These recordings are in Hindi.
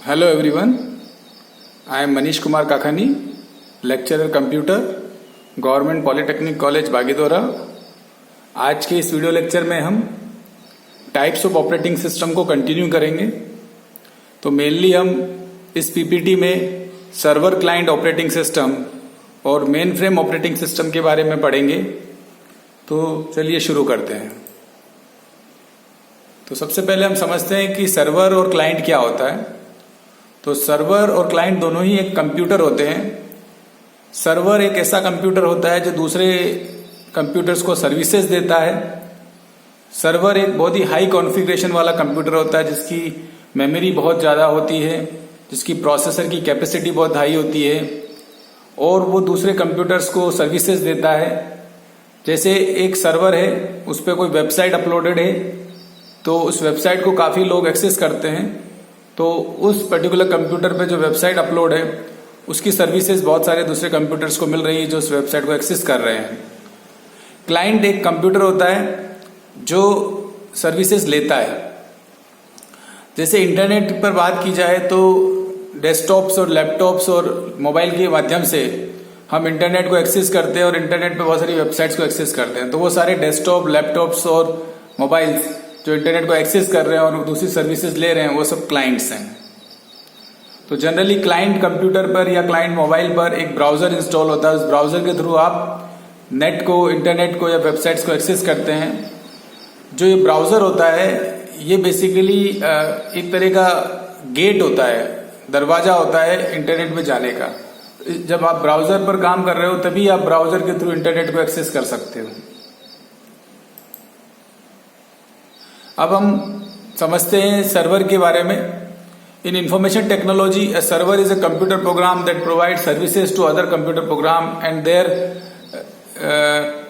Hello everyone, I am Manish Kumar Kakhani, lecturer computer, government polytechnic college Bagidora. आज के इस वीडियो लेक्चर में हम टाइप्स ऑफ ऑपरेटिंग सिस्टम को कंटिन्यू करेंगे। तो मेनली हम इस पीपीटी में सर्वर क्लाइंट ऑपरेटिंग सिस्टम और मेन फ्रेम ऑपरेटिंग सिस्टम के बारे में पढ़ेंगे। तो चलिए शुरू करते हैं। तो सबसे पहले हम समझते हैं कि सर्वर और क्लाइंट क्या होता है। तो सर्वर और क्लाइंट दोनों ही एक कंप्यूटर होते हैं। सर्वर एक ऐसा कंप्यूटर होता है जो दूसरे कंप्यूटर्स को सर्विसेज देता है। सर्वर एक बहुत ही हाई कॉन्फ़िगरेशन वाला कंप्यूटर होता है जिसकी मेमोरी बहुत ज़्यादा होती है, जिसकी प्रोसेसर की कैपेसिटी बहुत हाई होती है और वो दूसरे कंप्यूटर्स को सर्विसेज देता है। जैसे एक सर्वर है, उस पर कोई वेबसाइट अपलोडेड है तो उस वेबसाइट को काफ़ी लोग एक्सेस करते हैं, तो उस पर्टिकुलर कंप्यूटर पे जो वेबसाइट अपलोड है उसकी सर्विसेज बहुत सारे दूसरे कंप्यूटर्स को मिल रही है जो उस वेबसाइट को एक्सेस कर रहे हैं। क्लाइंट एक कंप्यूटर होता है जो सर्विसेज लेता है। जैसे इंटरनेट पर बात की जाए तो डेस्कटॉप्स और लैपटॉप्स और मोबाइल के माध्यम से हम इंटरनेट को एक्सेस करते हैं और इंटरनेट पे बहुत सारी वेबसाइट्स को एक्सेस करते हैं। तो वो सारे डेस्कटॉप, लैपटॉप्स और मोबाइल्स जो इंटरनेट को एक्सेस कर रहे हैं और दूसरी सर्विसेज ले रहे हैं वो सब क्लाइंट्स हैं। तो जनरली क्लाइंट कंप्यूटर पर या क्लाइंट मोबाइल पर एक ब्राउजर इंस्टॉल होता है। उस ब्राउजर के थ्रू आप नेट को, इंटरनेट को या वेबसाइट्स को एक्सेस करते हैं। जो ये ब्राउजर होता है ये बेसिकली एक तरह का गेट होता है, दरवाजा होता है इंटरनेट में जाने का। जब आप ब्राउजर पर काम कर रहे हो तभी आप ब्राउजर के थ्रू इंटरनेट को एक्सेस कर सकते हो। अब हम समझते हैं सर्वर के बारे में। इन information technology, a server is a computer program that provides services to other computer program and their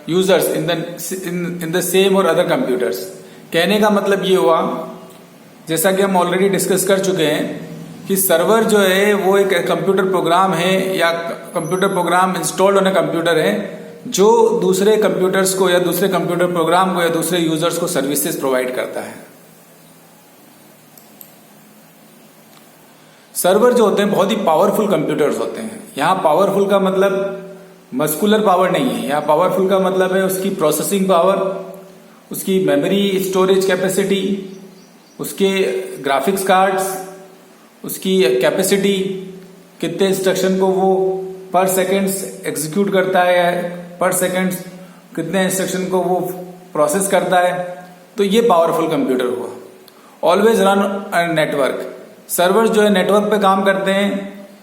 users in the same or other computers। कहने का मतलब ये हुआ, जैसा कि हम ऑलरेडी डिस्कस कर चुके हैं कि सर्वर जो है वो एक कंप्यूटर प्रोग्राम है या computer program installed on a computer है जो दूसरे कंप्यूटर्स को या दूसरे कंप्यूटर प्रोग्राम को या दूसरे यूजर्स को सर्विसेज प्रोवाइड करता है। सर्वर जो होते हैं बहुत ही पावरफुल कंप्यूटर्स होते हैं। यहाँ पावरफुल का मतलब मस्कुलर पावर नहीं है, यहाँ पावरफुल का मतलब है उसकी प्रोसेसिंग पावर, उसकी मेमोरी स्टोरेज कैपेसिटी, उसके ग्राफिक्स कार्ड्स, उसकी कैपेसिटी, कितने इंस्ट्रक्शन को वो पर सेकेंड्स एग्जीक्यूट करता है, पर सेकेंड्स कितने इंस्ट्रक्शन को वो प्रोसेस करता है। तो ये पावरफुल कंप्यूटर हुआ। Always run network. सर्वर्स जो है नेटवर्क पे काम करते हैं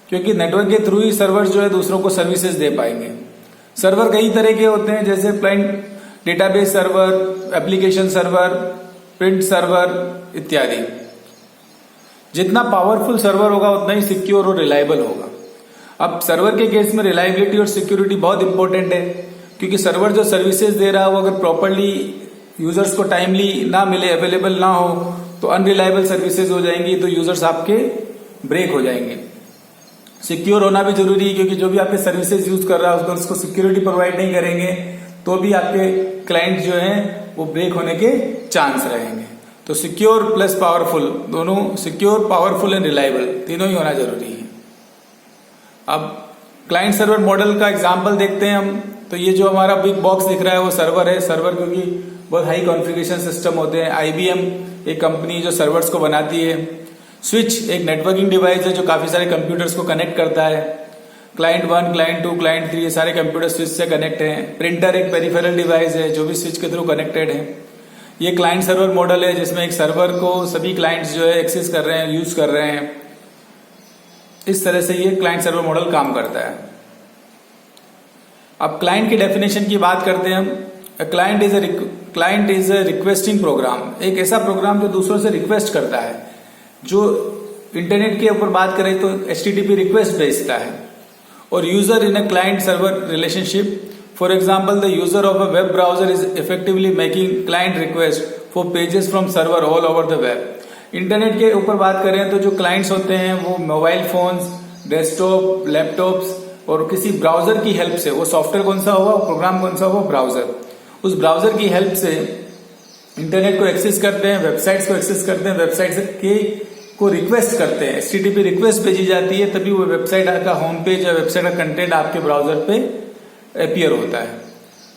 क्योंकि नेटवर्क के थ्रू ही सर्वर्स जो है दूसरों को सर्विसेज दे पाएंगे। सर्वर कई तरह के होते हैं, जैसे client database server, application server, print server इत्यादि। जितना पावरफुल सर्वर होगा उतना ही सिक्योर और रिलायबल होगा। अब सर्वर के केस में रिलायबिलिटी और सिक्योरिटी बहुत इंपॉर्टेंट है क्योंकि सर्वर जो सर्विसेज दे रहा है वो अगर प्रॉपरली यूजर्स को टाइमली ना मिले, अवेलेबल ना हो तो अनरिलायबल सर्विसेज हो जाएंगी, तो यूजर्स आपके ब्रेक हो जाएंगे। सिक्योर होना भी जरूरी है क्योंकि जो भी आपके सर्विसेज यूज कर रहा है अगर उसको सिक्योरिटी प्रोवाइड नहीं करेंगे तो भी आपके क्लाइंट जो है वो ब्रेक होने के चांस रहेंगे। तो सिक्योर प्लस पावरफुल, दोनों सिक्योर, पावरफुल एंड रिलायबल तीनों ही होना जरूरी है। अब क्लाइंट सर्वर मॉडल का एग्जांपल देखते हैं हम। तो ये जो हमारा बिग बॉक्स दिख रहा है वो सर्वर है। सर्वर क्योंकि बहुत हाई कॉन्फ़िगरेशन सिस्टम होते हैं। IBM एक कंपनी जो सर्वर्स को बनाती है। स्विच एक नेटवर्किंग डिवाइस है जो काफी सारे कंप्यूटर्स को कनेक्ट करता है। क्लाइंट 1, क्लाइंट 2, क्लाइंट 3 ये सारे कंप्यूटर स्विच से कनेक्ट हैं। प्रिंटर एक पेरिफेरल डिवाइस है जो भी स्विच के थ्रू कनेक्टेड है। ये क्लाइंट सर्वर मॉडल है जिसमें एक सर्वर को सभी क्लाइंट्स जो है एक्सेस कर रहे हैं, यूज कर रहे हैं। इस तरह से ये क्लाइंट सर्वर मॉडल काम करता है। अब क्लाइंट की डेफिनेशन की बात करते हैं हम। Client is a requesting program. एक ऐसा प्रोग्राम जो दूसरों से रिक्वेस्ट करता है। जो इंटरनेट के ऊपर बात करें तो HTTP रिक्वेस्ट भेजता है। और user in a client server relationship. For example, the user of a web browser is effectively making client request for pages from server all over the web. Internet के ऊपर बात करें तो जो क्लाइंट्स होते हैं वो मोबाइल फोन्स, डेस्कटॉप, लैपटॉप्स और किसी ब्राउजर की हेल्प से, वो सॉफ्टवेयर कौन सा होगा, प्रोग्राम कौन सा होगा, ब्राउजर, उस ब्राउजर की हेल्प से इंटरनेट को एक्सेस करते हैं, वेबसाइट्स को एक्सेस करते हैं, वेबसाइट्स के को रिक्वेस्ट करते हैं, HTTP रिक्वेस्ट भेजी जाती है, तभी वो वेबसाइट का होम पेज या वेबसाइट का कंटेंट आपके ब्राउजर पे अपीयर होता है।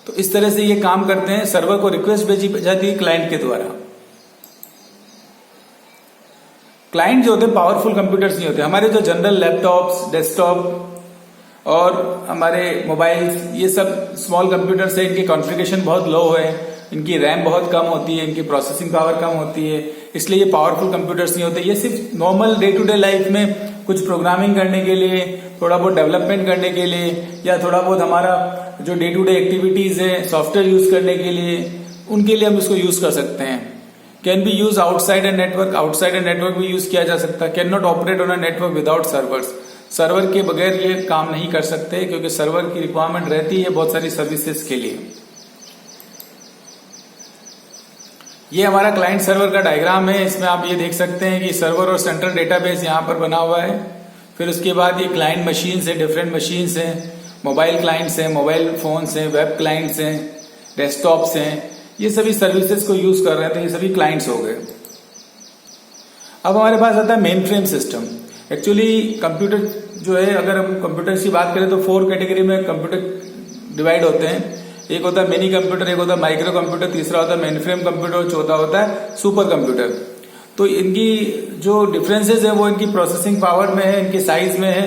तो इस तरह से ये काम करते हैं। सर्वर को रिक्वेस्ट भेजी जाती है क्लाइंट के द्वारा। क्लाइंट जो होते हैं पावरफुल कंप्यूटर्स नहीं होते। हमारे जो जनरल लैपटॉप्स, डेस्कटॉप और हमारे मोबाइल, ये सब स्मॉल कंप्यूटर्स है, इनकी कॉन्फ़िगरेशन बहुत लो है, इनकी रैम बहुत कम होती है, इनकी प्रोसेसिंग पावर कम होती है, इसलिए ये पावरफुल कंप्यूटर्स नहीं होते। ये सिर्फ normal day to day life में कुछ प्रोग्रामिंग करने के लिए, थोड़ा बहुत डेवलपमेंट करने के लिए, या थोड़ा बहुत हमारा जो डे टू डे एक्टिविटीज है सॉफ्टवेयर यूज करने के लिए, उनके लिए हम इसको यूज कर सकते हैं। Can be use outside a network, outside a network भी यूज किया जा सकता है। Can not operate on a network without servers, server के बगैर ये काम नहीं कर सकते, क्योंकि सर्वर की रिक्वायरमेंट रहती है बहुत सारी सर्विसेज के लिए। ये हमारा क्लाइंट सर्वर का डायग्राम है। इसमें आप ये देख सकते हैं कि सर्वर और सेंट्रल डेटाबेस यहाँ पर बना हुआ है। फिर उसके बाद ये क्लाइंट मशीन्स है, डिफरेंट मशीन्स हैं, मोबाइल क्लाइंट्स हैं, मोबाइल फोन्स हैं, वेब क्लाइंट्स हैं, डेस्कटॉप्स हैं, ये सभी सर्विसेज को यूज कर रहे हैं, तो ये सभी क्लाइंट्स हो गए। अब हमारे पास आता है main frame system. Actually computer जो है, अगर हम कंप्यूटर की बात करें तो 4 कैटेगरी में कंप्यूटर डिवाइड होते हैं। एक होता है मिनी कंप्यूटर, एक होता है माइक्रो कंप्यूटर, तीसरा होता है मेन फ्रेम कंप्यूटर और चौथा होता है सुपर कंप्यूटर। तो इनकी जो डिफरेंसेस है वो इनकी प्रोसेसिंग पावर में है, इनके साइज में है,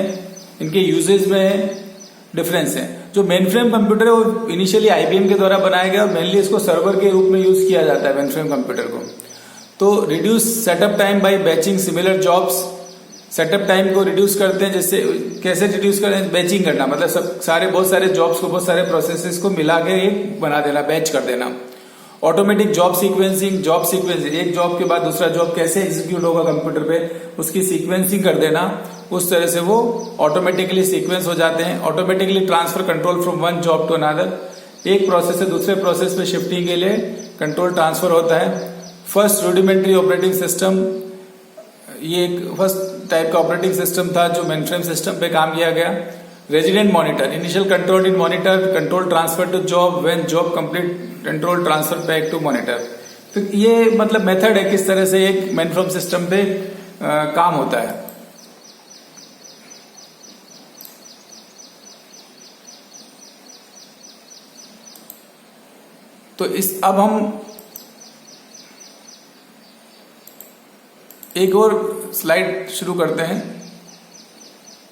इनके यूजेज में है, डिफरेंस है। जो मेन फ्रेम कंप्यूटर है वो इनिशियली IBM के द्वारा बनाया गया और मेनली इसको सर्वर के रूप में यूज किया जाता है मेन फ्रेम कंप्यूटर को। तो reduce setup time by batching similar jobs, setup time को रिड्यूस करते हैं। जैसे कैसे रिड्यूस करें, बैचिंग करना, मतलब बहुत सारे जॉब्स को, बहुत सारे प्रोसेसेस को मिला के एक बना देना, बैच कर देना। ऑटोमेटिक जॉब सीक्वेंसिंग, एक जॉब के बाद दूसरा जॉब कैसे एग्जीक्यूट होगा कंप्यूटर पे, उसकी सीक्वेंसिंग कर देना। उस तरह से वो ऑटोमेटिकली सीक्वेंस हो जाते हैं। Automatically transfer control from one job to another, एक प्रोसेस से दूसरे प्रोसेस पे शिफ्टिंग के लिए कंट्रोल ट्रांसफर होता है। फर्स्ट रूडिमेंट्री ऑपरेटिंग सिस्टम, ये एक फर्स्ट टाइप का ऑपरेटिंग सिस्टम था जो मेनफ्रेम सिस्टम पे काम किया गया। Resident monitor, initial control in monitor, control transfer to job, when job complete control transfer back to monitor. तो ये मतलब मेथड है किस तरह से एक मेनफ्रेम सिस्टम पे काम होता है। तो अब हम एक और स्लाइड शुरू करते हैं।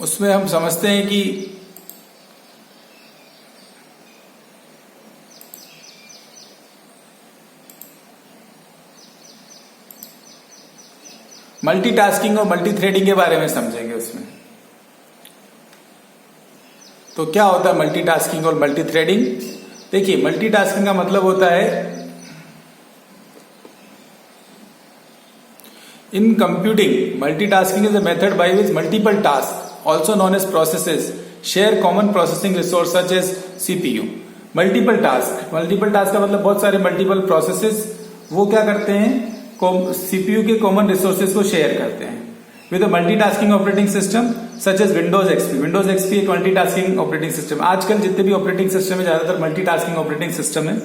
उसमें हम समझते हैं कि मल्टीटास्किंग और मल्टीथ्रेडिंग के बारे में समझेंगे उसमें। तो क्या होता है मल्टीटास्किंग और मल्टीथ्रेडिंग? देखिए, मल्टीटास्किंग का मतलब होता है in computing, multitasking is a method by which multiple tasks, also known as processes, share common processing resource such as CPU. Multiple task का मतलब बहुत सारे multiple processes वो क्या करते हैं, CPU के common resources को share करते हैं with a multitasking operating system such as Windows XP. Windows XP एक multitasking operating system। आजकल जितने भी operating system है ज्यादातर multitasking operating system है।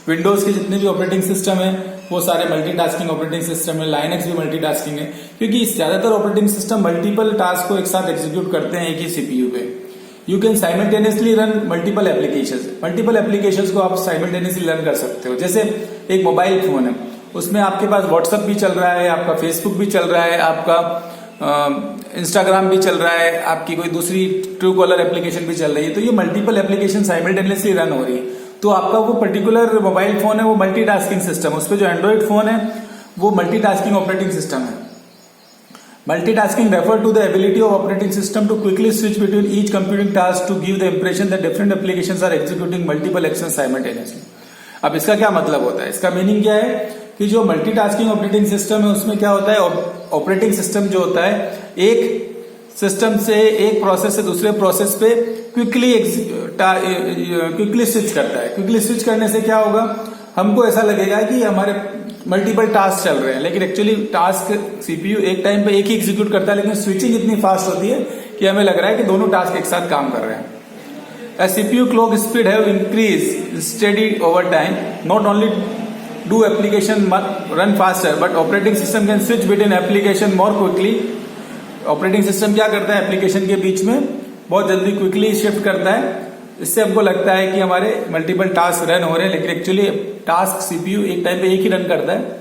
विंडोज के जितने भी ऑपरेटिंग सिस्टम है वो सारे मल्टीटास्किंग ऑपरेटिंग सिस्टम है। लाइनक्स भी मल्टीटास्किंग है, क्योंकि ज्यादातर ऑपरेटिंग सिस्टम मल्टीपल टास्क को एक साथ एग्जीक्यूट करते हैं एक ही सीपीयू पे। You can simultaneously run multiple applications को आप साइमल्टेनियसली रन कर सकते हो। जैसे एक मोबाइल फोन है, उसमें आपके पास व्हाट्सएप भी चल रहा है, आपका फेसबुक भी चल रहा है, आपका इंस्टाग्राम भी चल रहा है, आपकी कोई दूसरी ट्रू कॉलर एप्लीकेशन भी चल रही है। तो ये मल्टीपल एप्लीकेशन साइमल्टेनियसली रन हो रही है। तो आपका वो पर्टिकुलर मोबाइल फोन है वो मल्टीटास्किंग सिस्टम, उस पर जो एंड्रॉइड फोन है वो मल्टीटास्किंग ऑपरेटिंग सिस्टम है। Multitasking refer to the ability of operating system to quickly switch between each computing task to give the impression that different applications are executing multiple actions simultaneously. अब इसका क्या मतलब होता है? इसका मीनिंग क्या है कि जो मल्टीटास्किंग ऑपरेटिंग सिस्टम है उसमें क्या होता है, ऑपरेटिंग सिस्टम जो होता है एक सिस्टम से, एक प्रोसेस से दूसरे प्रोसेस पे क्विकली स्विच करता है। क्विकली स्विच करने से क्या होगा, हमको ऐसा लगेगा कि हमारे मल्टीपल टास्क चल रहे हैं, लेकिन एक्चुअली टास्क सीपीयू एक टाइम पे एक ही एग्जीक्यूट करता है, लेकिन स्विचिंग इतनी फास्ट होती है कि हमें लग रहा है कि दोनों टास्क एक साथ काम कर रहे हैं। CPU clock speed have increase steady over time, not only do application run faster, but operating system can switch between application more quickly. Operating system क्या करता है, एप्लीकेशन के बीच में बहुत जल्दी क्विकली शिफ्ट करता है। इससे हमको लगता है कि हमारे मल्टीपल टास्क रन हो रहे हैं, लेकिन एक्चुअली टास्क सीपीयू एक टाइम पे एक ही रन करता है।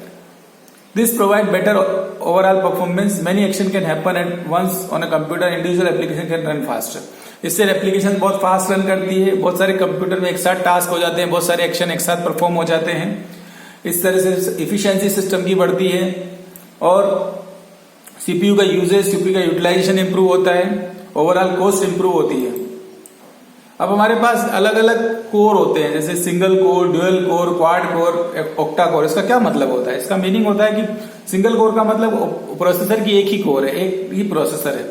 This provide better overall performance, many action can happen at once on a computer, individual application can run faster. इससे एप्लीकेशन बहुत फास्ट रन करती है, बहुत सारे कंप्यूटर में एक साथ टास्क हो जाते हैं, बहुत सारे एक्शन एक साथ परफॉर्म हो जाते हैं। इस तरह से इफिशियंसी सिस्टम की बढ़ती है और सीपीयू का यूजेज, सीपीयू का यूटिलाइजेशन इंप्रूव होता है, ओवरऑल कॉस्ट इंप्रूव होती है। अब हमारे पास अलग अलग कोर होते हैं, जैसे single core, dual core, quad core, octa core. इसका क्या मतलब होता है? इसका मीनिंग होता है कि सिंगल कोर का मतलब प्रोसेसर की एक ही कोर है, एक ही प्रोसेसर है।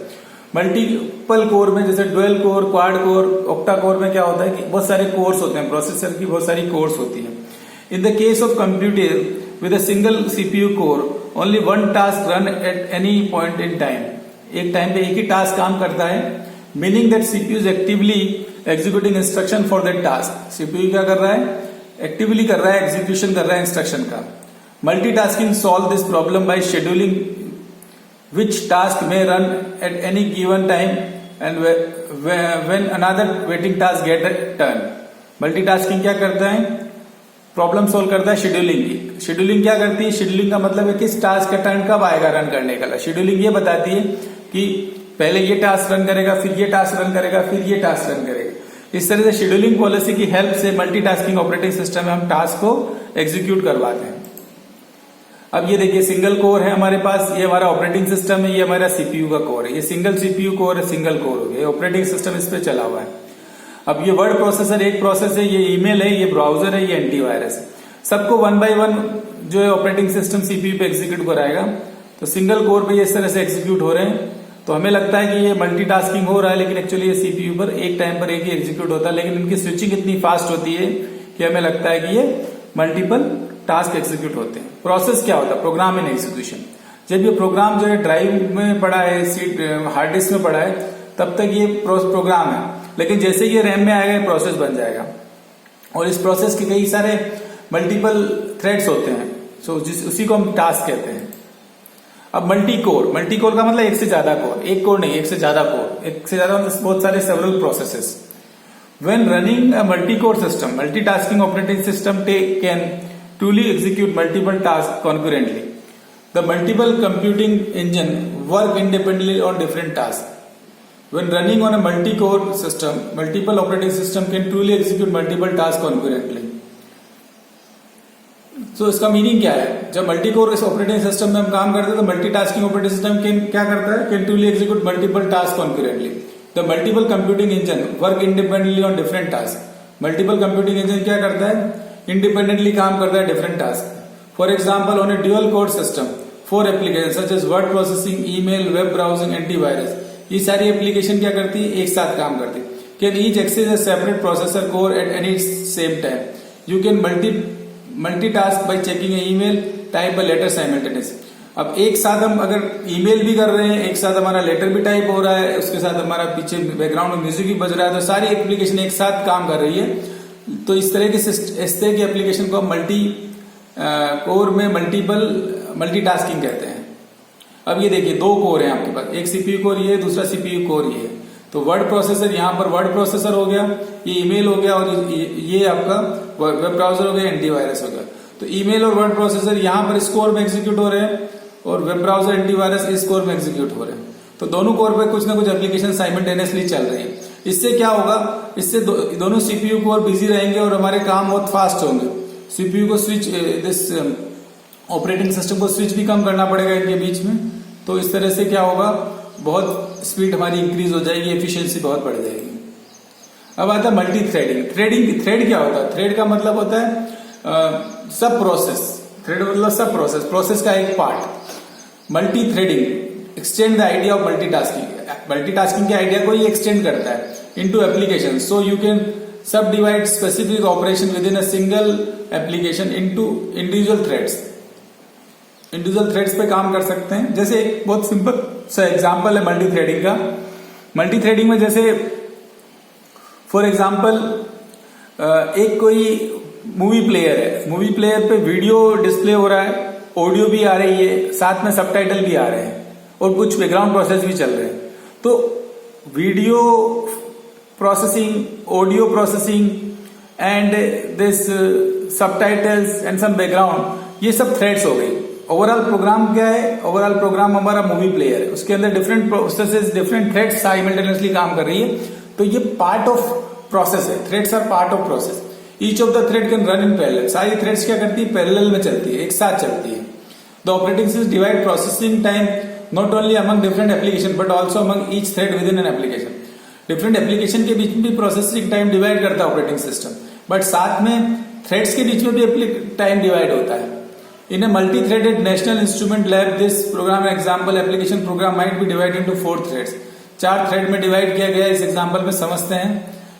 मल्टीपल कोर में जैसे dual core, quad core, octa core में क्या होता है कि बहुत सारे कोर्स होते हैं, प्रोसेसर की बहुत सारी कोर्स होती है। In the case of computer with a single CPU core, only one task run at any point in time. एक टाइम पे एक ही टास्क काम करता है, meaning that CPU is actively executing instruction for that task. CPU क्या कर रहा है? एक्टिवली कर रहा है, एग्जीक्यूशन कर रहा है इंस्ट्रक्शन का। Multitasking solve this problem by scheduling which task में run at any given time and when another waiting task get turn. Multitasking क्या करता है? प्रॉब्लम सोल्व करता है शेड्यूलिंग की। शेड्यूलिंग क्या करती है? शेड्यूलिंग का मतलब है किस टास्क का टर्न कब आएगा रन करने का। शेड्यूलिंग ये बताती है कि पहले ये टास्क रन करेगा, फिर ये टास्क रन करेगा, फिर ये टास्क रन करेगा। इस तरह से शेड्यूलिंग पॉलिसी की हेल्प से मल्टीटास्किंग ऑपरेटिंग सिस्टम में हम टास्क को एग्जीक्यूट करवाते हैं। अब ये देखिए सिंगल कोर है हमारे पास, ये हमारा ऑपरेटिंग सिस्टम है, ये हमारा सीपीयू का कोर है। ये सिंगल सीपीयू कोर है, सिंगल कोर हो गया, ऑपरेटिंग सिस्टम इस पे चला हुआ है। अब ये वर्ड प्रोसेसर एक प्रोसेस है, ये ईमेल है, ये ब्राउजर है, ये एंटीवायरस है। सबको वन बाय वन जो है ऑपरेटिंग सिस्टम सीपीयू पे एग्जीक्यूट कराएगा। तो सिंगल कोर पे ये इस तरह से एग्जीक्यूट हो रहे हैं, तो हमें लगता है कि ये मल्टीटास्किंग हो रहा है, लेकिन एक्चुअली ये सीपीयू पर एक टाइम पर एक ही एग्जीक्यूट होता है। लेकिन इनकी स्विचिंग इतनी फास्ट होती है कि हमें लगता है कि ये मल्टीपल टास्क एग्जीक्यूट होते हैं। प्रोसेस क्या होता है? Program in execution. जब ये प्रोग्राम जो है ड्राइव में पड़ा है, हार्ड डिस्क में पड़ा है, तब तक ये प्रोग्राम है, लेकिन जैसे ये रैम में आएगा प्रोसेस बन जाएगा। और इस प्रोसेस के कई सारे मल्टीपल थ्रेड्स होते हैं, उसी को हम टास्क कहते हैं। अब मल्टी कोर का मतलब एक से ज्यादा कोर, एक कोर नहीं, एक से ज्यादा कोर, एक से ज्यादा मतलब बहुत सारे several processes. When running a multi core system, multitasking operating system can truly execute multiple tasks concurrently. The multiple computing engine work independently on different tasks. When running on a multi-core system, multiple operating system can truly execute multiple tasks concurrently. So इसका मीनिंग क्या है? जब मल्टी कोर इस ऑपरेटिंग सिस्टम में हम काम करते हैं तो मल्टीटास्किंग ऑपरेटिंग सिस्टम क्या करता है? Can truly execute multiple tasks concurrently. The multiple computing engine work independently on different tasks. Multiple computing engine क्या करता है? इंडिपेंडेंटली काम करता है different task. For example on a dual core system for application such as word processing, email, web browsing, antivirus, ये सारी एप्लीकेशन क्या करती है? एक साथ काम करती है। Can each access a separate processor core at any same time. You can multitask by checking a email, type a letter simultaneously. अब एक साथ हम अगर ईमेल भी कर रहे हैं, एक साथ हमारा लेटर भी टाइप हो रहा है, उसके साथ हमारा पीछे बैकग्राउंड में म्यूजिक भी बज रहा है, तो सारी एप्लीकेशन एक साथ काम कर रही है। तो इस तरह की एप्लीकेशन को हम मल्टी कोर में मल्टीटास्किंग कहते हैं। अब ये देखिए दो कोर हैं आपके पास, एक सीपीयू कोर ये, दूसरा सीपीयू कोर ये। तो वर्ड प्रोसेसर, यहाँ पर वर्ड प्रोसेसर हो गया, ये ईमेल हो गया, और ये आपका वेब ब्राउजर हो गया, एंटीवायरस हो गया। तो ईमेल और वर्ड प्रोसेसर यहाँ पर इस कोर में एग्जीक्यूट हो रहे हैं, और वेब ब्राउजर, एंटीवायरस इस कोर में एग्जीक्यूट हो रहे हैं। तो दोनों कोर पे कुछ ना कुछ एप्लीकेशन साइमल्टेनियसली चल रही है। इससे क्या होगा? इससे दोनों सीपीयू कोर बिजी रहेंगे और हमारे काम बहुत फास्ट होंगे। सीपीयू को स्विच, दिस ऑपरेटिंग सिस्टम को स्विच भी कम करना पड़ेगा इनके बीच में। तो इस तरह से क्या होगा? बहुत स्पीड हमारी इंक्रीज हो जाएगी, एफिशिएंसी बहुत बढ़ जाएगी। अब आता है मल्टी थ्रेडिंग। थ्रेड क्या होता है? थ्रेड का मतलब होता है सब प्रोसेस। थ्रेड मतलब सब प्रोसेस का एक part. Multi threading extend the idea of multitasking के आइडिया को ये एक्सटेंड करता है into application. So you can subdivide specific operation within a single application into individual threads पे काम कर सकते हैं। जैसे एक बहुत सिंपल सा एग्जांपल है मल्टी थ्रेडिंग का। मल्टी थ्रेडिंग में जैसे फॉर एग्जांपल एक कोई मूवी प्लेयर है, मूवी प्लेयर पे वीडियो डिस्प्ले हो रहा है, ऑडियो भी आ रही है, साथ में सबटाइटल भी आ रहे हैं और कुछ बैकग्राउंड प्रोसेस भी चल रहे हैं। तो video processing, audio processing and this subtitles and some background, ये सब थ्रेड्स हो गई। ओवरऑल प्रोग्राम क्या है? ओवरऑल प्रोग्राम हमारा मूवी प्लेयर है, उसके अंदर different processes, different threads simultaneously काम कर रही है। तो ये पार्ट ऑफ प्रोसेस है, threads are part of process. Each of the thread can run in parallel. सारी थ्रेड्स क्या करती है? पैरेलल में चलती है, एक साथ चलती है। The operating system divide processing time not only among different application but also among each thread with in an application. Different application के बीच में भी प्रोसेसिंग टाइम डिवाइड करता है ऑपरेटिंग सिस्टम, बट साथ में थ्रेड्स के बीच में भी टाइम डिवाइड होता है। In a multi-threaded national instrument lab, this program example application program might be divided into 4 threads. 4 thread में डिवाइड किया गया, इस एग्जांपल में समझते हैं।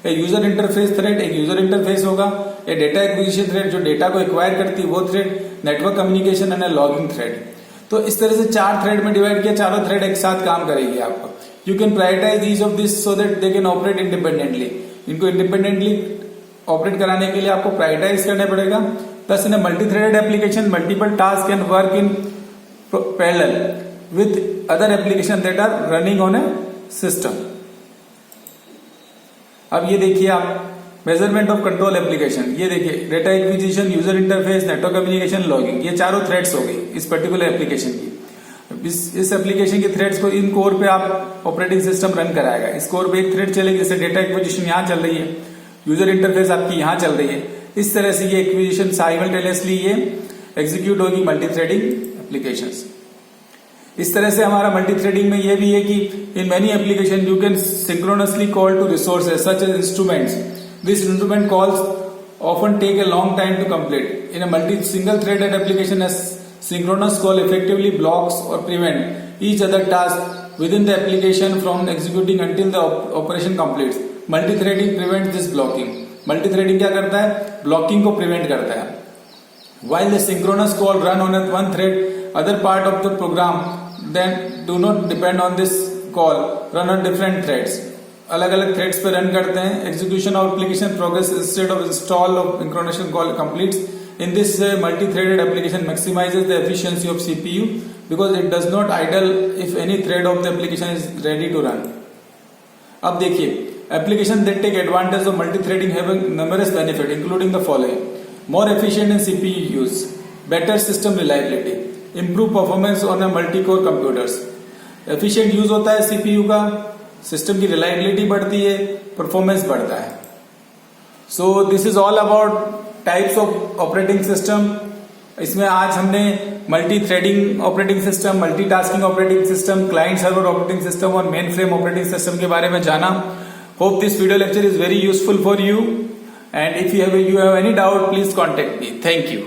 एक यूजर इंटरफेस थ्रेड, एक यूजर इंटरफेस होगा, एक डेटा एक्विजिशन थ्रेड जो डेटा को एक्वायर करती है वो thread, network communication and logging thread. तो इस तरह से 4 थ्रेड में डिवाइड किया, चारों थ्रेड एक साथ काम करेगी आपको। You can prioritize each of this so that they can operate independently. इनको इंडिपेंडेंटली ऑपरेट कराने के लिए आपको प्रायोरिटाइज करना पड़ेगा। Thus, in a multi-threaded application, multiple tasks can work in parallel with other applications that are running on a system. अब ये देखिए आप मेजरमेंट ऑफ कंट्रोल एप्लीकेशन, ये देखिए data acquisition, user interface, network communication, logging, ये चारों थ्रेड्स हो गई इस पर्टिकुलर एप्लीकेशन की। इस एप्लीकेशन के थ्रेड्स को इन कोर पे आप ऑपरेटिंग सिस्टम रन कराएगा। इस कोर पे एक थ्रेड चलेगी, जैसे डेटा एक्विजिशन यहाँ चल रही है, यूजर इंटरफेस आपकी यहाँ चल रही है। इस तरह से ये एक्विजिशन साइमल्टेनियसली ये एग्जीक्यूट होगी मल्टी थ्रेडिंग एप्लीकेशंस। इस तरह से हमारा मल्टी थ्रेडिंग में ये भी है कि in many application you can synchronously call to resources such as instruments. This instrument calls often take a long time to complete. In a single threaded application, a synchronous call effectively blocks or prevent each other task within the application from executing until the operation completes. Multi-threading prevents this blocking. Multithreading क्या करता है? ब्लॉकिंग को प्रिवेंट करता है। While the synchronous call run on one thread, other part of the program then do not depend on this call, run on different threads. अलग अलग थ्रेड्स पे रन करते हैं। Execution of application progress instead of install of synchronization call completes. In this multi-threaded application maximizes the efficiency of CPU because it does not idle if any thread of the application is ready to run. अब देखिए, applications that take advantage of multi-threading have numerous benefits, including the following: more efficient in CPU use, better system reliability, improve performance on a multi-core computers. Efficient use होता है CPU का, सिस्टम की रिलायबिलिटी बढ़ती है, परफॉर्मेंस बढ़ता है। So this is all about types of operating system. इसमें आज हमने multi threading operating system, multitasking operating system, client server operating system और मेन फ्रेम ऑपरेटिंग सिस्टम के बारे में जाना। Hope this video lecture is very useful for you, and if you have any doubt, please contact me. Thank you.